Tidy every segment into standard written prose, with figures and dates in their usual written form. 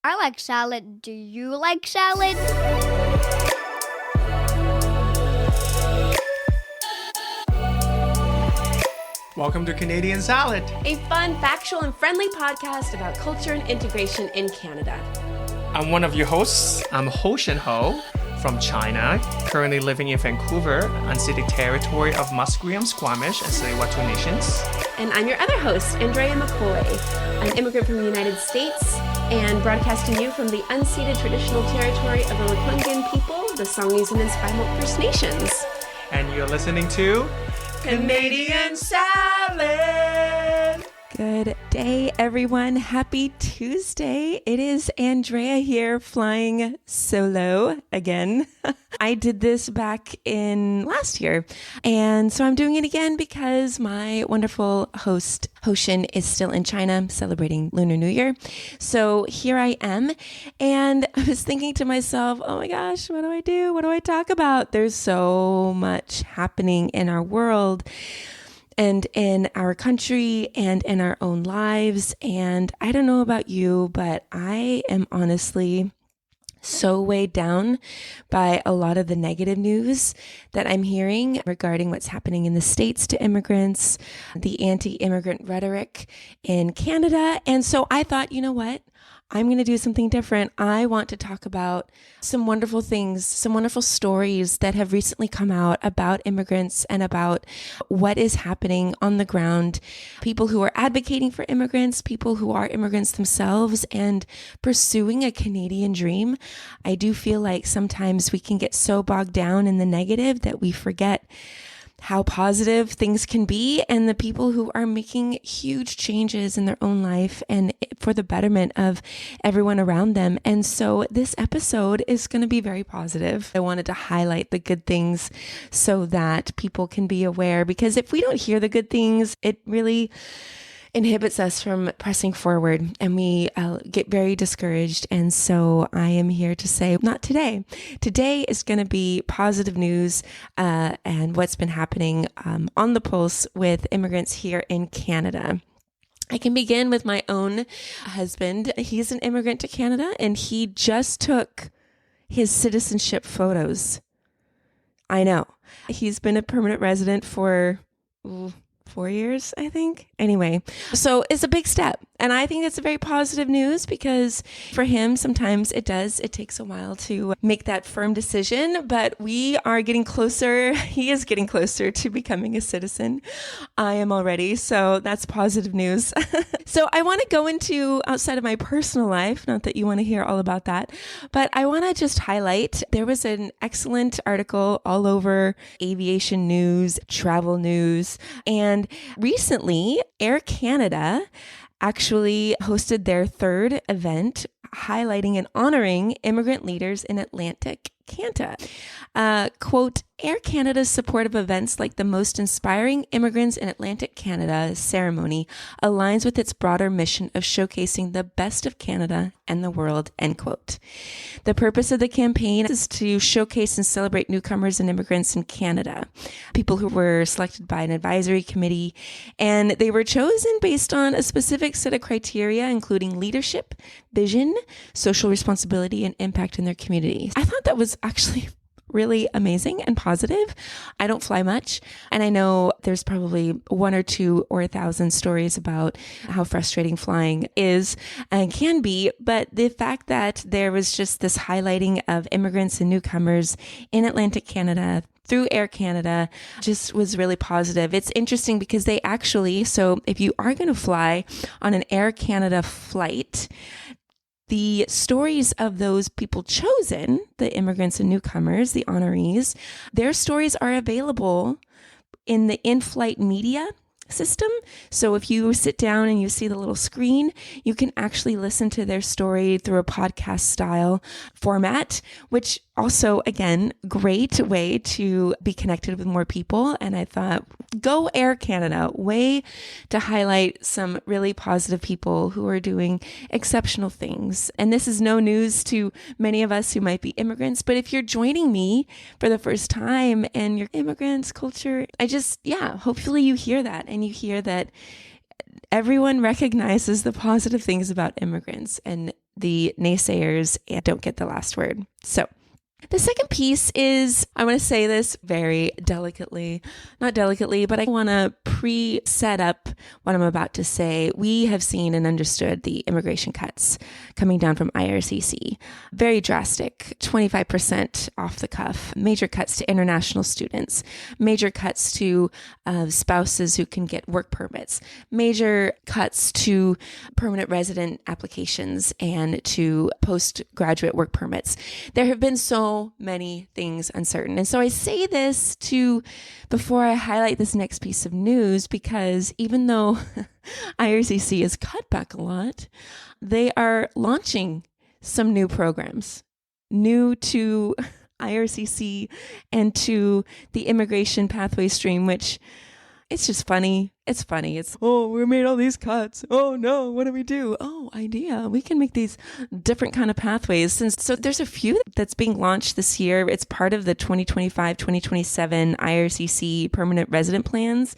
I like salad. Do you like salad? Welcome to Canadian Salad, a fun, factual, and friendly podcast about culture and integration in Canada. I'm one of your hosts. I'm Ho Shen Ho from China, currently living in Vancouver, unceded territory of Musqueam, Squamish, and Tsleil-Waututh nations. And I'm your other host, Andrea McCoy, an immigrant from the United States, and broadcasting you from the unceded traditional territory of the Lekwungen people, the Songhees and Esquimalt First Nations. And you're listening to Canadian Salad! Good day, everyone. Happy Tuesday. It is Andrea here flying solo again. I did this back in last year. And so I'm doing it again because my wonderful host, Ho Shen, is still in China celebrating Lunar New Year. So here I am. And I was thinking to myself, oh my gosh, what do I do? What do I talk about? There's so much happening in our world and in our country and in our own lives. And I don't know about you, but I am honestly so weighed down by a lot of the negative news that I'm hearing regarding what's happening in the States to immigrants, the anti-immigrant rhetoric in Canada. And so I thought, you know what? I'm going to do something different. I want to talk about some wonderful things, some wonderful stories that have recently come out about immigrants and about what is happening on the ground. People who are advocating for immigrants, people who are immigrants themselves and pursuing a Canadian dream. I do feel like sometimes we can get so bogged down in the negative that we forget how positive things can be, and the people who are making huge changes in their own life and for the betterment of everyone around them. And so this episode is going to be very positive. I wanted to highlight the good things so that people can be aware, because if we don't hear the good things, it really inhibits us from pressing forward and we get very discouraged. And so I am here to say, not today. Today is going to be positive news and what's been happening on the pulse with immigrants here in Canada. I can begin with my own husband. He's an immigrant to Canada and he just took his citizenship photos. I know. He's been a permanent resident for 4 years, I think. Anyway, so it's a big step. And I think it's a very positive news because for him, sometimes it takes a while to make that firm decision, but we are getting closer. He is getting closer to becoming a citizen. I am already. So that's positive news. So I want to go into outside of my personal life, not that you want to hear all about that, but I want to just highlight, there was an excellent article all over aviation news, travel news, and recently Air Canada actually hosted their third event highlighting and honoring immigrant leaders in Atlantic Canada. Quote, Air Canada's support of events like the Most Inspiring Immigrants in Atlantic Canada ceremony aligns with its broader mission of showcasing the best of Canada and the world, end quote. The purpose of the campaign is to showcase and celebrate newcomers and immigrants in Canada, people who were selected by an advisory committee, and they were chosen based on a specific set of criteria, including leadership, vision, social responsibility, and impact in their community. I thought that was actually really amazing and positive. I don't fly much, and I know there's probably 1 or 2 or 1,000 stories about how frustrating flying is and can be, but the fact that there was just this highlighting of immigrants and newcomers in Atlantic Canada through Air Canada just was really positive. It's interesting because they actually, so if you are going to fly on an Air Canada flight, the stories of those people chosen, the immigrants and newcomers, the honorees, their stories are available in the in-flight media system. So if you sit down and you see the little screen, you can actually listen to their story through a podcast style format, which also, again, great way to be connected with more people. And I thought, go Air Canada, way to highlight some really positive people who are doing exceptional things. And this is no news to many of us who might be immigrants, but if you're joining me for the first time and you're immigrants, culture, hopefully you hear that and you hear that everyone recognizes the positive things about immigrants and the naysayers don't get the last word. So the second piece is, I want to say this very delicately, not delicately, but I want to pre-set up what I'm about to say. We have seen and understood the immigration cuts coming down from IRCC. Very drastic, 25% off the cuff, major cuts to international students, major cuts to spouses who can get work permits, major cuts to permanent resident applications and to postgraduate work permits. There have been so many things uncertain. And so I say this before I highlight this next piece of news, because even though IRCC has cut back a lot, they are launching some new programs, new to IRCC and to the immigration pathway stream, which it's just funny. It's funny. Oh, we made all these cuts. Oh no, what do we do? Oh, idea. We can make these different kind of pathways. And so there's a few that's being launched this year. It's part of the 2025-2027 IRCC permanent resident plans.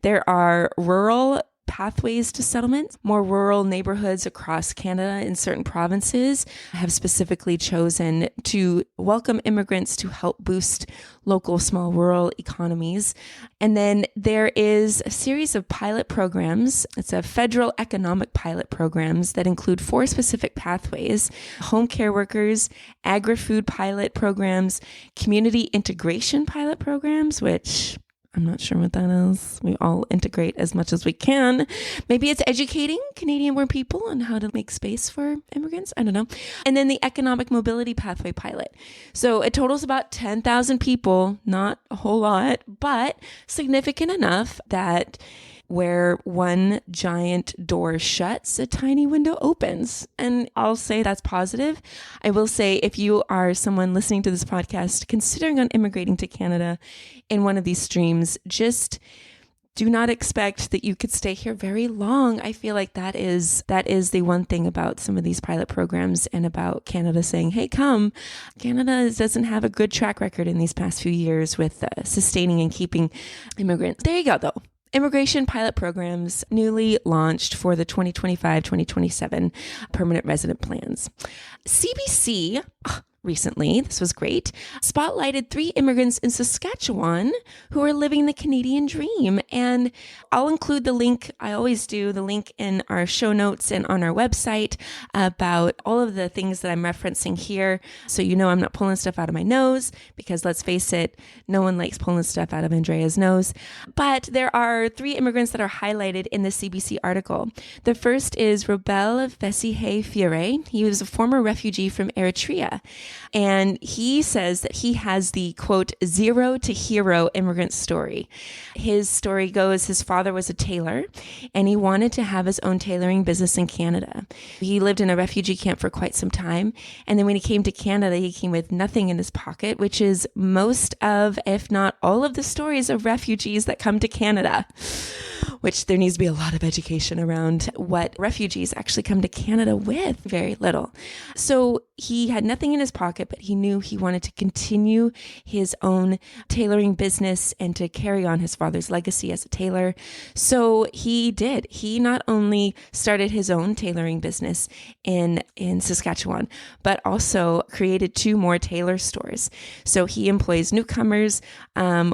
There are rural pathways to settlement. More rural neighborhoods across Canada in certain provinces have specifically chosen to welcome immigrants to help boost local small rural economies. And then there is a series of pilot programs. It's a federal economic pilot programs that include 4 specific pathways: home care workers, agri-food pilot programs, community integration pilot programs, which I'm not sure what that is. We all integrate as much as we can. Maybe it's educating Canadian-born people on how to make space for immigrants. I don't know. And then the economic mobility pathway pilot. So it totals about 10,000 people, not a whole lot, but significant enough that where one giant door shuts, a tiny window opens. And I'll say that's positive. I will say, if you are someone listening to this podcast considering on immigrating to Canada in one of these streams, just do not expect that you could stay here very long. I feel like that is the one thing about some of these pilot programs and about Canada saying, hey, come. Canada doesn't have a good track record in these past few years with sustaining and keeping immigrants. There you go, though. Immigration pilot programs newly launched for the 2025-2027 permanent resident plans. CBC recently, this was great, spotlighted 3 immigrants in Saskatchewan who are living the Canadian dream. And I'll include the link, I always do, the link in our show notes and on our website about all of the things that I'm referencing here. So you know I'm not pulling stuff out of my nose, because let's face it, no one likes pulling stuff out of Andrea's nose. But there are 3 immigrants that are highlighted in the CBC article. The first is Robel Vesihe-Fiore. He was a former refugee from Eritrea. And he says that he has the, quote, 0 to hero immigrant story. His story goes, his father was a tailor and he wanted to have his own tailoring business in Canada. He lived in a refugee camp for quite some time. And then when he came to Canada, he came with nothing in his pocket, which is most of, if not all of the stories of refugees that come to Canada, which there needs to be a lot of education around what refugees actually come to Canada with. Very little. So he had nothing in his pocket, but he knew he wanted to continue his own tailoring business and to carry on his father's legacy as a tailor. So he did. He not only started his own tailoring business in Saskatchewan, but also created 2 more tailor stores. So he employs newcomers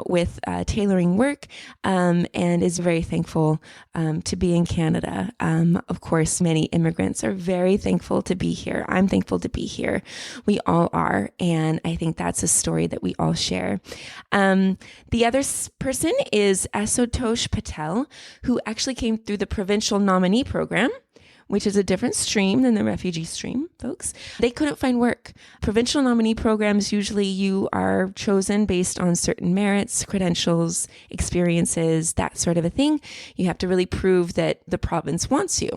with tailoring work and is very thankful to be in Canada. Of course, many immigrants are very thankful to be here. I'm thankful to be here. We all are. And I think that's a story that we all share. The other person is Ashutosh Patel, who actually came through the provincial nominee program, which is a different stream than the refugee stream, folks. They couldn't find work. Provincial nominee programs, usually you are chosen based on certain merits, credentials, experiences, that sort of a thing. You have to really prove that the province wants you.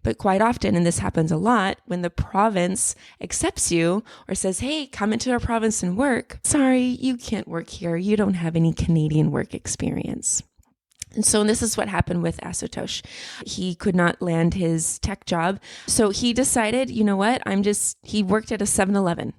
But quite often, and this happens a lot, when the province accepts you or says, hey, come into our province and work, sorry, you can't work here. You don't have any Canadian work experience. And so this is what happened with Ashutosh. He could not land his tech job. So he decided, you know what, he worked at a 7-Eleven.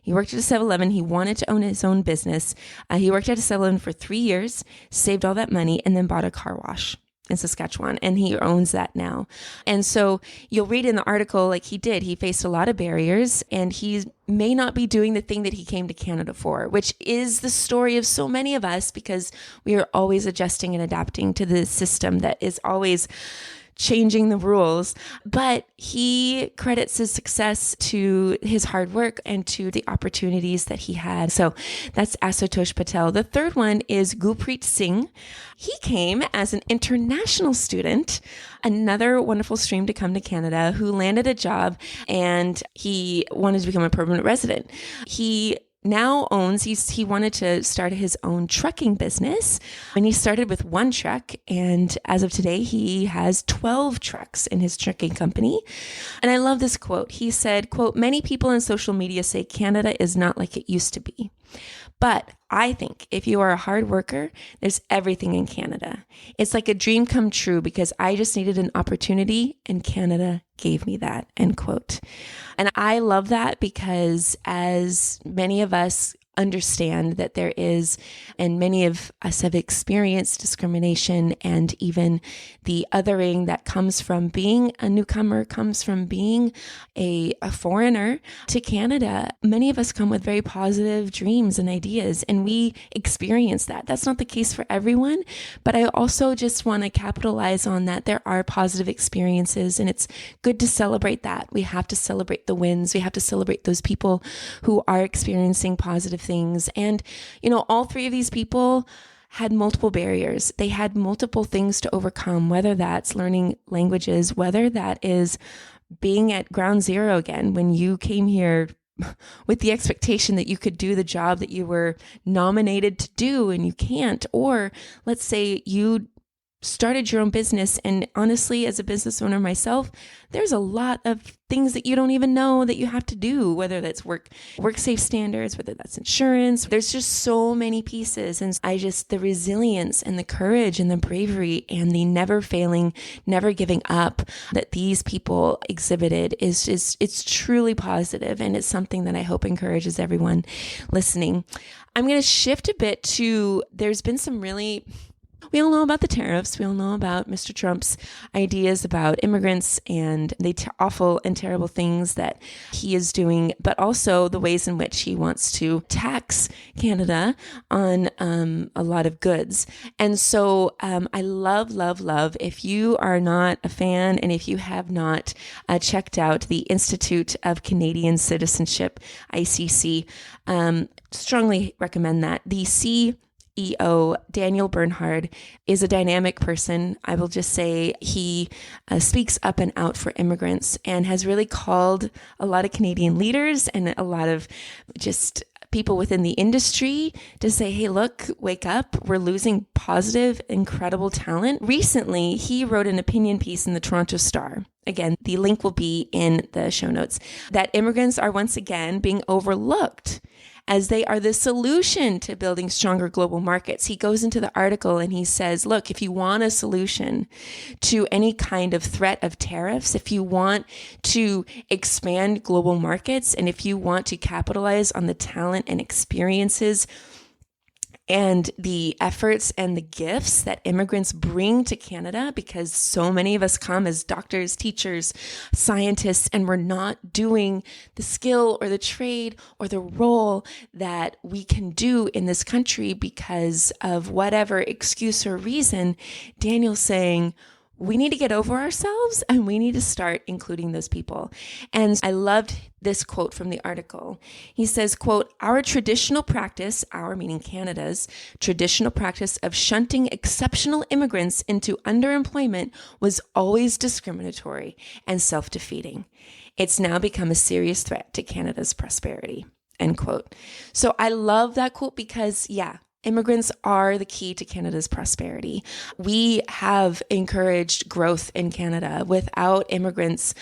He worked at a 7-Eleven. He wanted to own his own business. He worked at a 7-Eleven for 3 years, saved all that money, and then bought a car wash. in Saskatchewan, and he owns that now. And so you'll read in the article, like he faced a lot of barriers, and he may not be doing the thing that he came to Canada for, which is the story of so many of us, because we are always adjusting and adapting to the system that is always changing the rules. But he credits his success to his hard work and to the opportunities that he had. So that's Asutosh Patel. The third one is Gurpreet Singh. He came as an international student, another wonderful stream to come to Canada, who landed a job and he wanted to become a permanent resident. He now he wanted to start his own trucking business, and he started with one truck, and as of today he has 12 trucks in his trucking company. And I love this quote. He said, quote, "Many people in social media say Canada is not like it used to be. But I think if you are a hard worker, there's everything in Canada. It's like a dream come true because I just needed an opportunity and Canada gave me that," end quote. And I love that because as many of us understand that there is, and many of us have experienced discrimination and even the othering that comes from being a newcomer, comes from being a foreigner to Canada. Many of us come with very positive dreams and ideas, and we experience that. That's not the case for everyone, but I also just want to capitalize on that. There are positive experiences, and it's good to celebrate that. We have to celebrate the wins. We have to celebrate those people who are experiencing positive things. And, all three of these people had multiple barriers. They had multiple things to overcome, whether that's learning languages, whether that is being at ground zero again when you came here with the expectation that you could do the job that you were nominated to do and you can't. Or let's say you started your own business, and honestly, as a business owner myself, there's a lot of things that you don't even know that you have to do, whether that's work safe standards, whether that's insurance. There's just so many pieces. And the resilience and the courage and the bravery and the never failing, never giving up that these people exhibited it's truly positive, and it's something that I hope encourages everyone listening. I'm going to shift a bit to, there's been some we all know about the tariffs. We all know about Mr. Trump's ideas about immigrants and the awful and terrible things that he is doing, but also the ways in which he wants to tax Canada on a lot of goods. And so I love, if you are not a fan and if you have not checked out the Institute of Canadian Citizenship, ICC, strongly recommend that. The CEO, Daniel Bernhard, is a dynamic person. I will just say he speaks up and out for immigrants and has really called a lot of Canadian leaders and a lot of just people within the industry to say, hey, look, wake up. We're losing positive, incredible talent. Recently, he wrote an opinion piece in the Toronto Star. Again, the link will be in the show notes, that immigrants are once again being overlooked as they are the solution to building stronger global markets. He goes into the article and he says, look, if you want a solution to any kind of threat of tariffs, if you want to expand global markets, and if you want to capitalize on the talent and experiences and the efforts and the gifts that immigrants bring to Canada, because so many of us come as doctors, teachers, scientists, and we're not doing the skill or the trade or the role that we can do in this country because of whatever excuse or reason. Daniel's saying, we need to get over ourselves and we need to start including those people. And I loved this quote from the article. He says, quote, our traditional practice, our meaning Canada's traditional practice of shunting exceptional immigrants into underemployment was always discriminatory and self-defeating. It's now become a serious threat to Canada's prosperity, end quote. So I love that quote because, immigrants are the key to Canada's prosperity. We have encouraged growth in Canada. Without immigrants,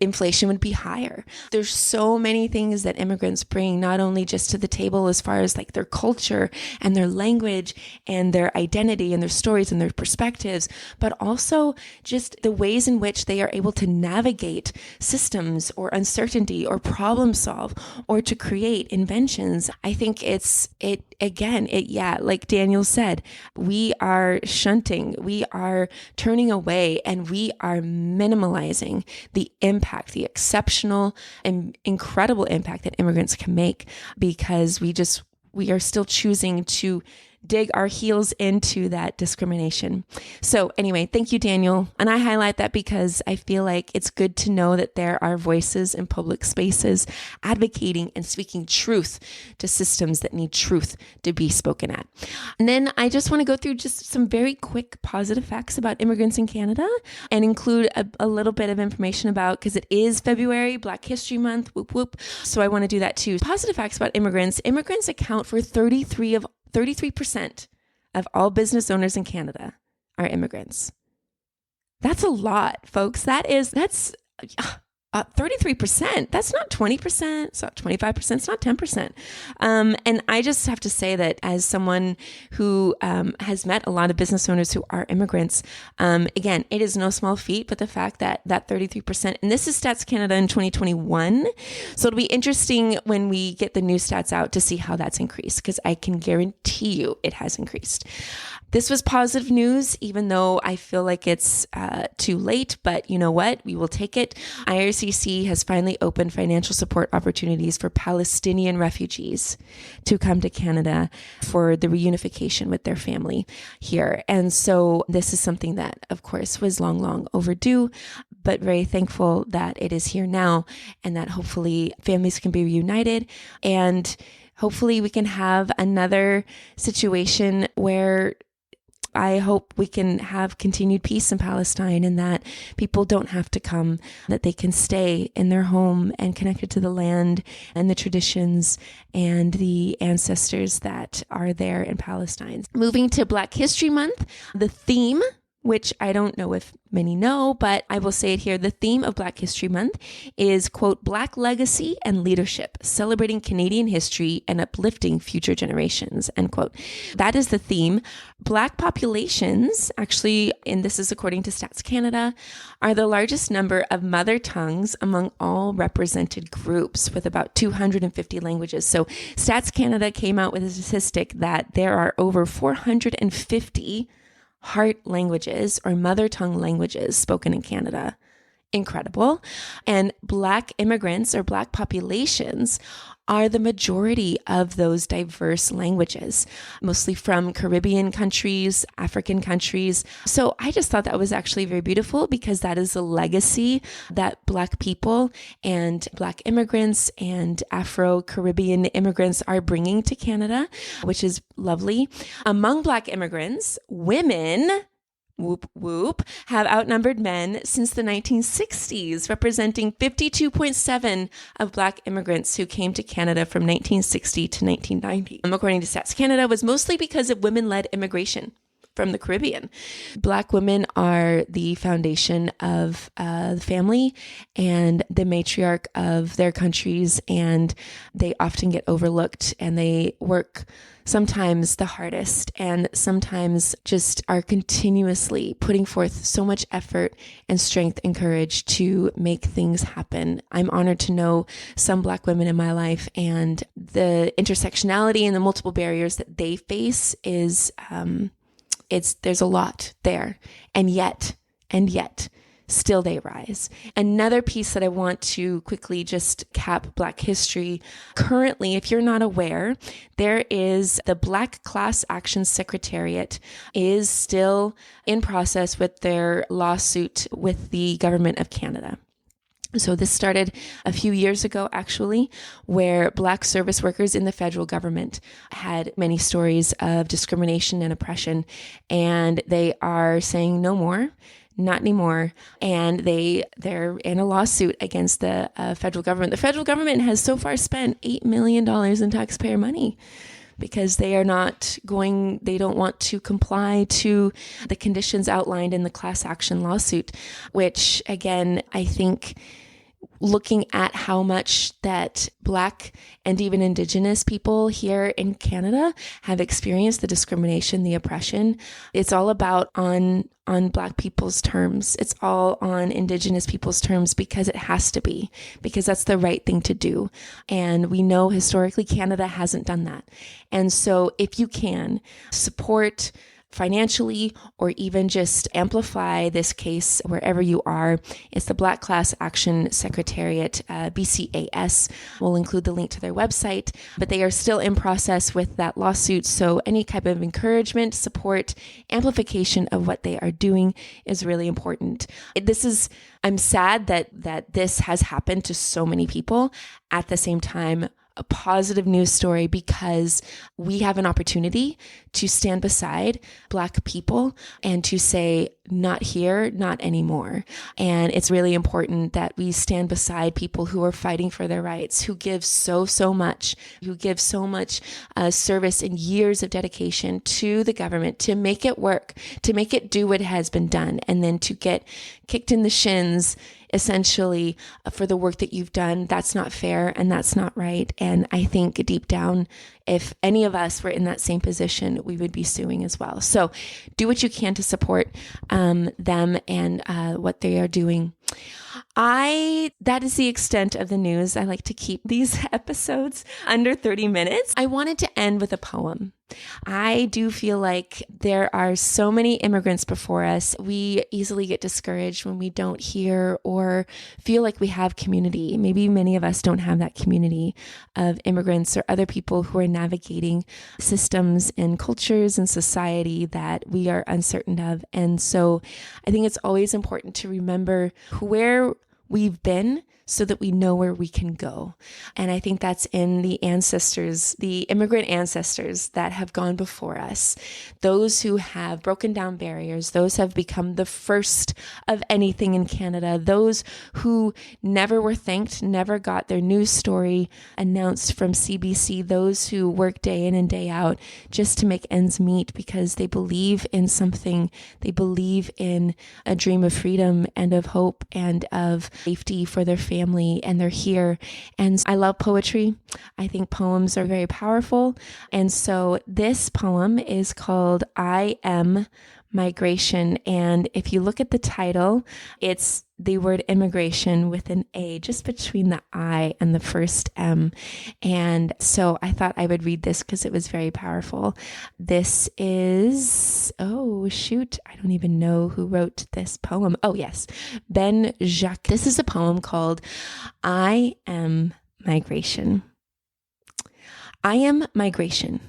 inflation would be higher. There's so many things that immigrants bring, not only just to the table as far as like their culture and their language and their identity and their stories and their perspectives, but also just the ways in which they are able to navigate systems or uncertainty or problem solve or to create inventions. I think like Daniel said, we are shunting, we are turning away, and we are minimalizing the impact, the exceptional and incredible impact that immigrants can make, because we are still choosing to dig our heels into that discrimination. So anyway, thank you, Daniel. And I highlight that because I feel like it's good to know that there are voices in public spaces advocating and speaking truth to systems that need truth to be spoken at. And then I just want to go through just some very quick positive facts about immigrants in Canada and include a little bit of information about, because it is February, Black History Month, whoop whoop. So I want to do that too. Positive facts about immigrants. Immigrants account for 33% of all business owners in Canada are immigrants. That's a lot, folks. That's 33%. That's not 20%. It's not 25%. It's not 10%. And I just have to say that as someone who has met a lot of business owners who are immigrants, again, it is no small feat, but the fact that 33%, and this is Stats Canada in 2021. So it'll be interesting when we get the new stats out to see how that's increased, because I can guarantee you it has increased. This was positive news, even though I feel like it's too late, but you know what? We will take it. IRCC has finally opened financial support opportunities for Palestinian refugees to come to Canada for the reunification with their family here. And so this is something that, of course, was long overdue, but very thankful that it is here now and that hopefully families can be reunited, and hopefully we can have another situation where I hope we can have continued peace in Palestine, and that people don't have to come, that they can stay in their home and connected to the land and the traditions and the ancestors that are there in Palestine. Moving to Black History Month, the theme, which I don't know if many know, but I will say it here. The theme of Black History Month is, quote, Black legacy and leadership, celebrating Canadian history and uplifting future generations, end quote. That is the theme. Black populations, actually, and this is according to Stats Canada, are the largest number of mother tongues among all represented groups, with about 250 languages. So Stats Canada came out with a statistic that there are over 450 heart languages or mother tongue languages spoken in Canada. Incredible. And Black immigrants or Black populations are the majority of those diverse languages, mostly from Caribbean countries, African countries. So I just thought that was actually very beautiful, because that is a legacy that Black people and Black immigrants and Afro-Caribbean immigrants are bringing to Canada, which is lovely. Among Black immigrants, women, whoop, whoop, have outnumbered men since the 1960s, representing 52.7% of Black immigrants who came to Canada from 1960 to 1990. According to Stats Canada, was mostly because of women-led immigration from the Caribbean. Black women are the foundation of the family and the matriarch of their countries, and they often get overlooked, and they work sometimes the hardest, and sometimes just are continuously putting forth so much effort and strength and courage to make things happen. I'm honored to know some Black women in my life, and the intersectionality and the multiple barriers that they face is, there's a lot there, and yet, still they rise. Another piece that I want to quickly just cap Black history. Currently, if you're not aware, there is the Black Class Action Secretariat is still in process with their lawsuit with the government of Canada. So this started a few years ago, actually, where Black service workers in the federal government had many stories of discrimination and oppression, and they are saying no more. Not anymore. And they're in a lawsuit against the federal government. The federal government has so far spent $8 million in taxpayer money because they don't want to comply to the conditions outlined in the class action lawsuit, which again, I think looking at how much that Black and even Indigenous people here in Canada have experienced the discrimination, the oppression. It's all about on Black people's terms. It's all on Indigenous people's terms because it has to be, because that's the right thing to do. And we know historically Canada hasn't done that. And so if you can support financially or even just amplify this case wherever you are, it's the Black Class Action Secretariat, BCAS. We'll include the link to their website, but they are still in process with that lawsuit. So any type of encouragement, support, amplification of what they are doing is really important. I'm sad that this has happened to so many people. At the same time, a positive news story because we have an opportunity to stand beside Black people and to say, not here, not anymore. And it's really important that we stand beside people who are fighting for their rights, who give so much, who give so much service and years of dedication to the government to make it work, to make it do what has been done, and then to get kicked in the shins essentially for the work that you've done. That's not fair and that's not right. And I think deep down, if any of us were in that same position, we would be suing as well. So do what you can to support them and what they are doing. That is the extent of the news. I like to keep these episodes under 30 minutes. I wanted to end with a poem. I do feel like there are so many immigrants before us. We easily get discouraged when we don't hear or feel like we have community. Maybe many of us don't have that community of immigrants or other people who are navigating systems and cultures and society that we are uncertain of. And so I think it's always important to remember where we've been so that we know where we can go. And I think that's in the ancestors, the immigrant ancestors that have gone before us, those who have broken down barriers, those have become the first of anything in Canada, those who never were thanked, never got their news story announced from CBC, those who work day in and day out just to make ends meet because they believe in something, they believe in a dream of freedom and of hope and of safety for their family, and they're here. And I love poetry. I think poems are very powerful. And so this poem is called I Am Migration. And if you look at the title, it's the word immigration with an A just between the I and the first M. And so I thought I would read this because it was very powerful. This is, oh shoot, I don't even know who wrote this poem. Oh yes, Ben Jacques. This is a poem called I Am Migration. I am migration.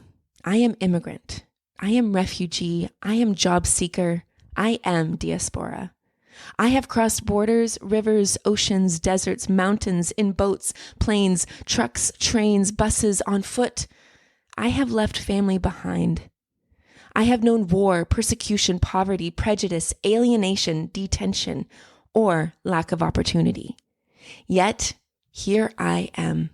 I am immigrant. I am refugee. I am job seeker. I am diaspora. I have crossed borders, rivers, oceans, deserts, mountains, in boats, planes, trucks, trains, buses, on foot. I have left family behind. I have known war, persecution, poverty, prejudice, alienation, detention, or lack of opportunity. Yet, here I am.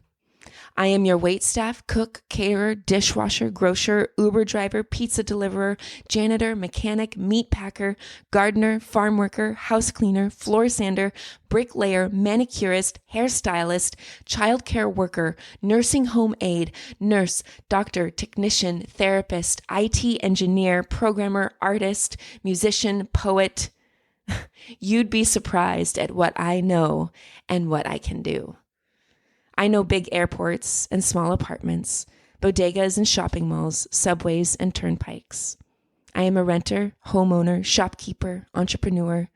I am your waitstaff, cook, caterer, dishwasher, grocer, Uber driver, pizza deliverer, janitor, mechanic, meat packer, gardener, farm worker, house cleaner, floor sander, bricklayer, manicurist, hairstylist, childcare worker, nursing home aide, nurse, doctor, technician, therapist, IT engineer, programmer, artist, musician, poet. You'd be surprised at what I know and what I can do. I know big airports and small apartments, bodegas and shopping malls, subways and turnpikes. I am a renter, homeowner, shopkeeper, entrepreneur.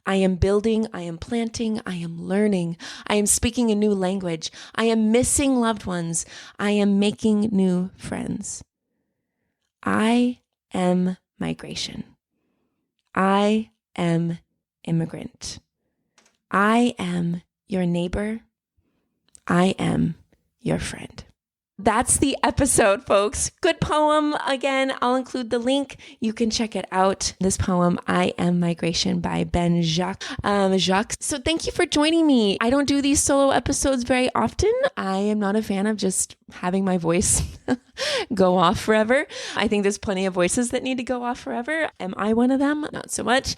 I am building, I am planting, I am learning, I am speaking a new language, I am missing loved ones, I am making new friends. I am migration. I am immigrant. I am your neighbor. I am your friend. That's the episode, folks. Good poem. Again, I'll include the link. You can check it out. This poem, I Am Migration by Ben Jacques. So thank you for joining me. I don't do these solo episodes very often. I am not a fan of just having my voice go off forever. I think there's plenty of voices that need to go off forever. Am I one of them? Not so much.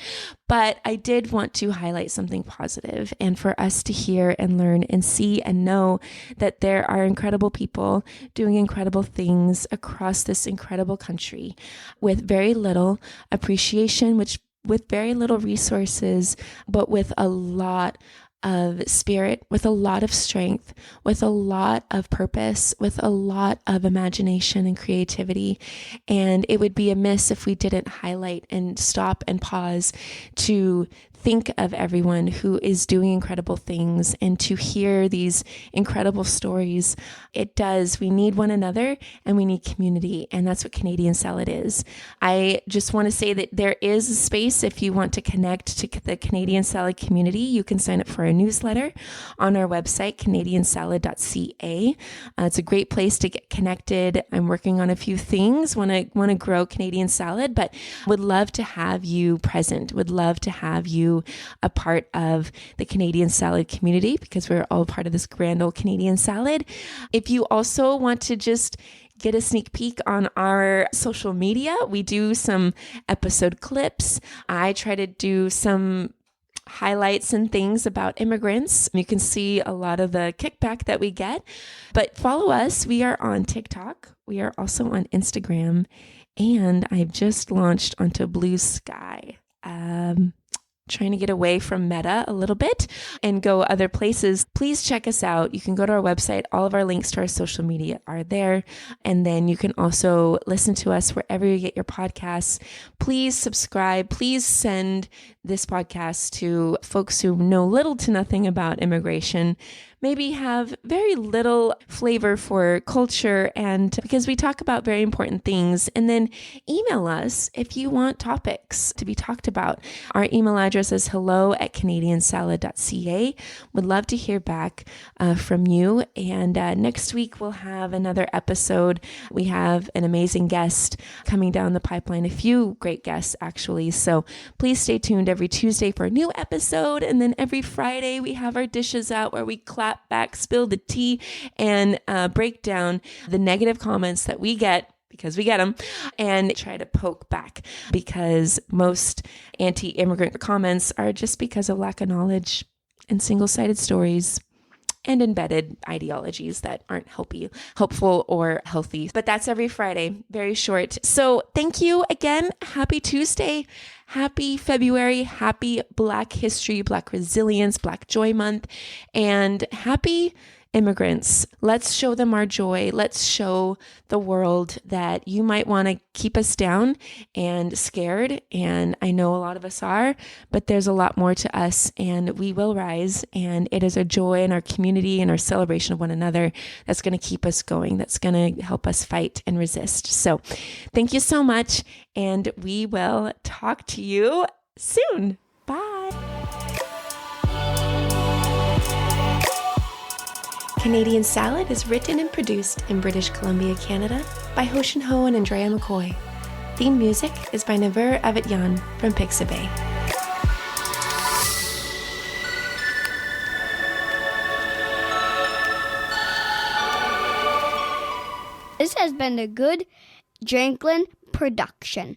But I did want to highlight something positive and for us to hear and learn and see and know that there are incredible people doing incredible things across this incredible country with very little appreciation, with very little resources, but with a lot of spirit, with a lot of strength, with a lot of purpose, with a lot of imagination and creativity. And it would be amiss if we didn't highlight and stop and pause to think of everyone who is doing incredible things and to hear these incredible stories. We need one another and we need community. And that's what Canadian Salad is. I just want to say that there is a space if you want to connect to the Canadian Salad community. You can sign up for a newsletter on our website, canadiansalad.ca. It's a great place to get connected. I'm working on a few things, want to grow Canadian Salad, but would love to have you present, would love to have you a part of the Canadian Salad community because we're all part of this grand old Canadian Salad. If you also want to just get a sneak peek on our social media, we do some episode clips. I try to do some highlights and things about immigrants. You can see a lot of the kickback that we get, but follow us. We are on TikTok. We are also on Instagram, and I've just launched onto Blue Sky. Trying to get away from Meta a little bit and go other places. Please check us out. You can go to our website. All of our links to our social media are there. And then you can also listen to us wherever you get your podcasts. Please subscribe. Please send this podcast to folks who know little to nothing about immigration, maybe have very little flavor for culture, and because we talk about very important things. And then email us if you want topics to be talked about. Our email address is hello@canadiansalad.ca. Would love to hear back from you. And next week we'll have another episode. We have an amazing guest coming down the pipeline, a few great guests actually. So please stay tuned every Tuesday for a new episode. And then every Friday we have our dishes out where we clap back, spill the tea, and break down the negative comments that we get, because we get them, and try to poke back, because most anti-immigrant comments are just because of lack of knowledge and single-sided stories and embedded ideologies that aren't helpful or healthy. But that's every Friday, very short. So thank you again. Happy Tuesday. Happy February. Happy Black History, Black Resilience, Black Joy Month, and happy immigrants. Let's show them our joy. Let's show the world that you might want to keep us down and scared. And I know a lot of us are, but there's a lot more to us, and we will rise. And it is our joy and our community and our celebration of one another that's going to keep us going, that's going to help us fight and resist. So thank you so much. And we will talk to you soon. Bye. Canadian Salad is written and produced in British Columbia, Canada by Hoshin Ho and Andrea McCoy. Theme music is by Naver Avidyan from Pixabay. This has been a good Drinklin production.